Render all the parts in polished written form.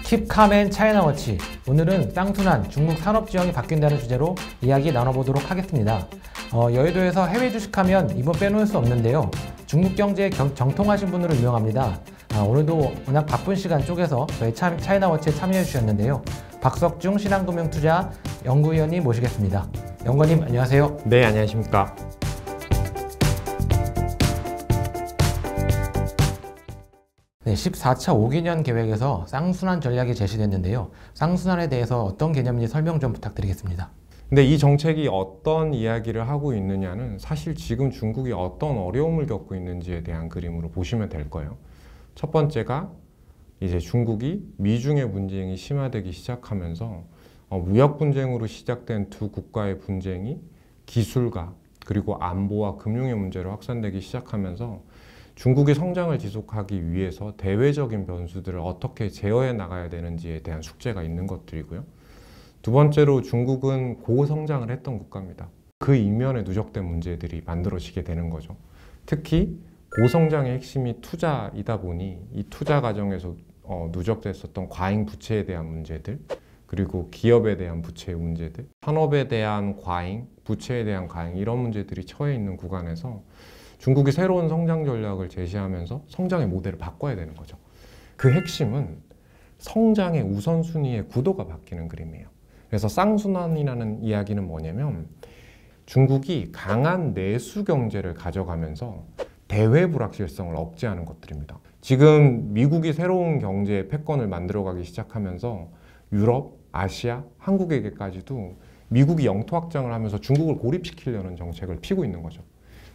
Keep calm and China Watch. 오늘은 쌍순환 중국 산업지형이 바뀐다는 주제로 이야기 나눠보도록 하겠습니다. 여의도에서 해외 주식하면 이번 빼놓을 수 없는데요. 중국 경제에 정통하신 분으로 유명합니다. 오늘도 워낙 바쁜 시간 쪼개서 저희 차이나 워치에 참여해 주셨는데요. 박석중 신한금융투자 연구위원님 모시겠습니다. 연구원님 안녕하세요. 네, 안녕하십니까. 네, 14차 5기년 계획에서 쌍순환 전략이 제시됐는데요. 쌍순환에 대해서 어떤 개념인지 설명 좀 부탁드리겠습니다. 근데 이 정책이 어떤 이야기를 하고 있느냐는 사실 지금 중국이 어떤 어려움을 겪고 있는지에 대한 그림으로 보시면 될 거예요. 첫 번째가 이제 중국이 미중의 분쟁이 심화되기 시작하면서 무역 분쟁으로 시작된 두 국가의 분쟁이 기술과 그리고 안보와 금융의 문제로 확산되기 시작하면서 중국의 성장을 지속하기 위해서 대외적인 변수들을 어떻게 제어해 나가야 되는지에 대한 숙제가 있는 것들이고요. 두 번째로 중국은 고성장을 했던 국가입니다. 그 이면에 누적된 문제들이 만들어지게 되는 거죠. 특히 고성장의 핵심이 투자이다 보니 이 투자 과정에서 누적됐었던 과잉 부채에 대한 문제들, 그리고 기업에 대한 부채의 문제들, 산업에 대한 과잉, 부채에 대한 과잉 이런 문제들이 처해 있는 구간에서 중국이 새로운 성장 전략을 제시하면서 성장의 모델을 바꿔야 되는 거죠. 그 핵심은 성장의 우선순위의 구도가 바뀌는 그림이에요. 그래서 쌍순환이라는 이야기는 뭐냐면 중국이 강한 내수 경제를 가져가면서 대외 불확실성을 억제하는 것들입니다. 지금 미국이 새로운 경제의 패권을 만들어가기 시작하면서 유럽, 아시아, 한국에게까지도 미국이 영토 확장을 하면서 중국을 고립시키려는 정책을 피고 있는 거죠.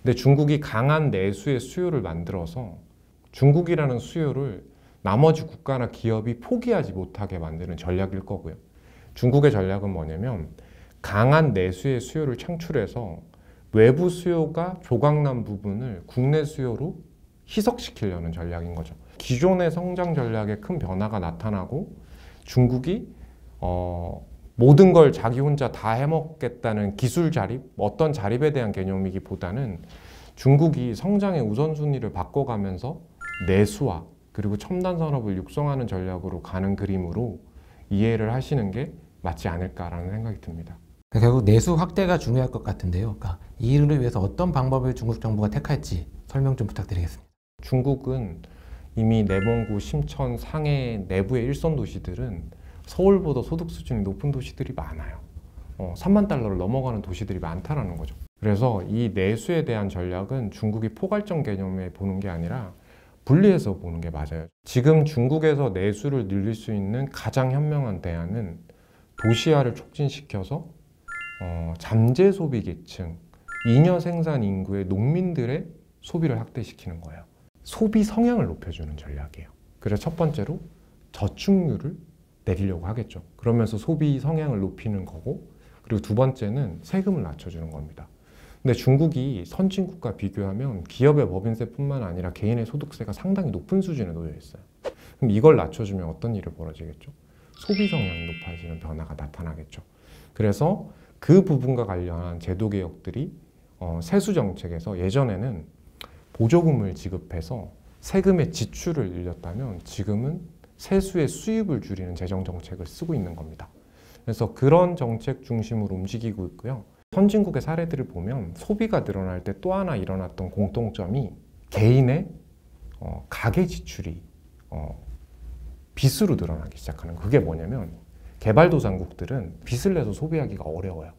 근데 중국이 강한 내수의 수요를 만들어서 중국이라는 수요를 나머지 국가나 기업이 포기하지 못하게 만드는 전략일 거고요. 중국의 전략은 뭐냐면 강한 내수의 수요를 창출해서 외부 수요가 조각난 부분을 국내 수요로 희석시키려는 전략인 거죠. 기존의 성장 전략에 큰 변화가 나타나고 중국이 모든 걸 자기 혼자 다 해먹겠다는 기술 자립, 어떤 자립에 대한 개념이기보다는 중국이 성장의 우선순위를 바꿔가면서 내수화 그리고 첨단 산업을 육성하는 전략으로 가는 그림으로 이해를 하시는 게 맞지 않을까라는 생각이 듭니다. 결국 내수 확대가 중요할 것 같은데요. 그러니까 이 일을 위해서 어떤 방법을 중국 정부가 택할지 설명 좀 부탁드리겠습니다. 중국은 이미 내몽구, 심천, 상해 내부의 일선 도시들은 서울보다 소득 수준이 높은 도시들이 많아요. 3만 달러를 넘어가는 도시들이 많다라는 거죠. 그래서 이 내수에 대한 전략은 중국이 포괄적 개념에 보는 게 아니라 분리해서 보는 게 맞아요. 지금 중국에서 내수를 늘릴 수 있는 가장 현명한 대안은 도시화를 촉진시켜서 잠재 소비 계층, 잉여 생산 인구의 농민들의 소비를 확대시키는 거예요. 소비 성향을 높여주는 전략이에요. 그래서 첫 번째로 저축률을 내리려고 하겠죠. 그러면서 소비 성향을 높이는 거고, 그리고 두 번째는 세금을 낮춰주는 겁니다. 근데 중국이 선진국과 비교하면 기업의 법인세뿐만 아니라 개인의 소득세가 상당히 높은 수준에 놓여 있어요. 그럼 이걸 낮춰주면 어떤 일이 벌어지겠죠? 소비 성향이 높아지는 변화가 나타나겠죠. 그래서 그 부분과 관련한 제도 개혁들이 세수 정책에서 예전에는 보조금을 지급해서 세금의 지출을 늘렸다면 지금은 세수의 수입을 줄이는 재정 정책을 쓰고 있는 겁니다. 그래서 그런 정책 중심으로 움직이고 있고요. 선진국의 사례들을 보면 소비가 늘어날 때 또 하나 일어났던 공통점이 개인의 가계 지출이 빚으로 늘어나기 시작하는 거예요. 그게 뭐냐면 개발도상국들은 빚을 내서 소비하기가 어려워요.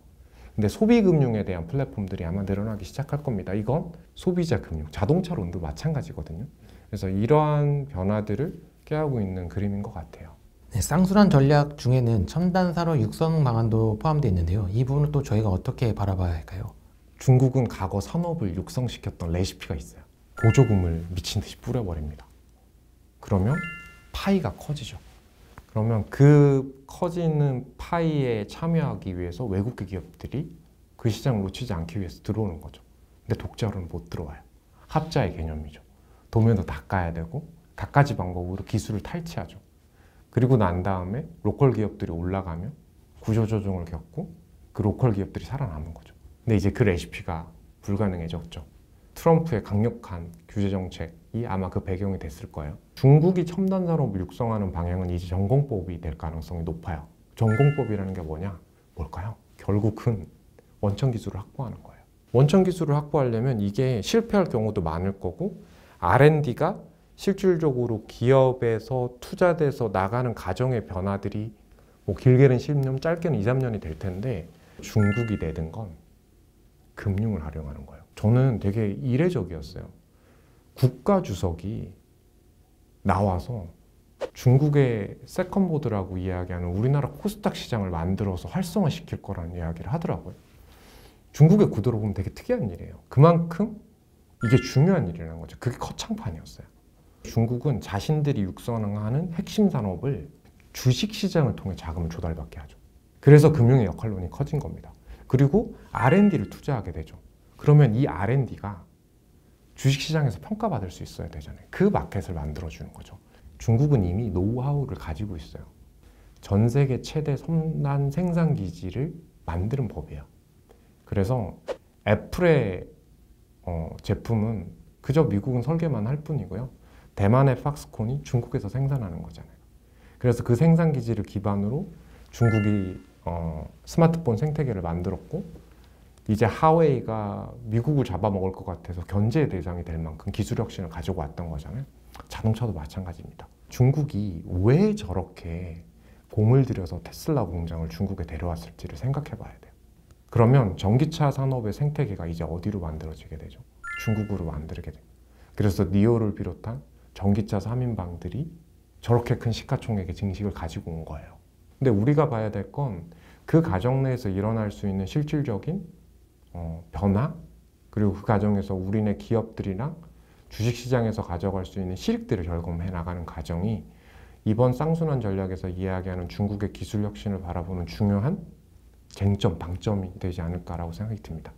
근데 소비금융에 대한 플랫폼들이 아마 늘어나기 시작할 겁니다. 이건 소비자 금융, 자동차론도 마찬가지거든요. 그래서 이러한 변화들을 꾀하고 있는 그림인 것 같아요. 네, 쌍순환 전략 중에는 첨단 산업 육성 방안도 포함되어 있는데요. 이 부분은 또 저희가 어떻게 바라봐야 할까요? 중국은 과거 산업을 육성시켰던 레시피가 있어요. 보조금을 미친 듯이 뿌려버립니다. 그러면 파이가 커지죠. 그러면 그 커지는 파이에 참여하기 위해서 외국계 기업들이 그 시장을 놓치지 않기 위해서 들어오는 거죠. 근데 독자로는 못 들어와요. 합자의 개념이죠. 도면도 닦아야 되고 갖가지 방법으로 기술을 탈취하죠. 그리고 난 다음에 로컬 기업들이 올라가면 구조조정을 겪고 그 로컬 기업들이 살아남은 거죠. 근데 이제 그 레시피가 불가능해졌죠. 트럼프의 강력한 규제 정책이 아마 그 배경이 됐을 거예요. 중국이 첨단 산업을 육성하는 방향은 이제 전공법이 될 가능성이 높아요. 전공법이라는 게 뭘까요? 결국은 원천 기술을 확보하는 거예요. 원천 기술을 확보하려면 이게 실패할 경우도 많을 거고 R&D가 실질적으로 기업에서 투자돼서 나가는 가정의 변화들이 뭐 길게는 10년, 짧게는 2, 3년이 될 텐데 중국이 내든 건 금융을 활용하는 거예요. 저는 되게 이례적이었어요. 국가 주석이 나와서 중국의 세컨보드라고 이야기하는 우리나라 코스닥 시장을 만들어서 활성화시킬 거라는 이야기를 하더라고요. 중국의 구도로 보면 되게 특이한 일이에요. 그만큼 이게 중요한 일이라는 거죠. 그게 커창판이었어요. 중국은 자신들이 육성하는 핵심 산업을 주식시장을 통해 자금을 조달받게 하죠. 그래서 금융의 역할론이 커진 겁니다. 그리고 R&D를 투자하게 되죠. 그러면 이 R&D가 주식시장에서 평가받을 수 있어야 되잖아요. 그 마켓을 만들어주는 거죠. 중국은 이미 노하우를 가지고 있어요. 전 세계 최대 첨단 생산기지를 만드는 법이에요. 그래서 애플의 제품은 그저 미국은 설계만 할 뿐이고요. 대만의 팍스콘이 중국에서 생산하는 거잖아요. 그래서 그 생산기지를 기반으로 중국이 스마트폰 생태계를 만들었고 이제 하웨이가 미국을 잡아먹을 것 같아서 견제의 대상이 될 만큼 기술 혁신을 가지고 왔던 거잖아요. 자동차도 마찬가지입니다. 중국이 왜 저렇게 공을 들여서 테슬라 공장을 중국에 데려왔을지를 생각해 봐야 돼요. 그러면 전기차 산업의 생태계가 이제 어디로 만들어지게 되죠? 중국으로 만들게 돼요. 그래서 니오를 비롯한 전기차 3인방들이 저렇게 큰 시가총액의 증식을 가지고 온 거예요. 근데 우리가 봐야 될 건 그 가정 내에서 일어날 수 있는 실질적인 변화, 그리고 그 과정에서 우리네 기업들이랑 주식시장에서 가져갈 수 있는 실익들을 결국해 나가는 과정이 이번 쌍순환 전략에서 이야기하는 중국의 기술 혁신을 바라보는 중요한 쟁점, 방점이 되지 않을까라고 생각이 듭니다.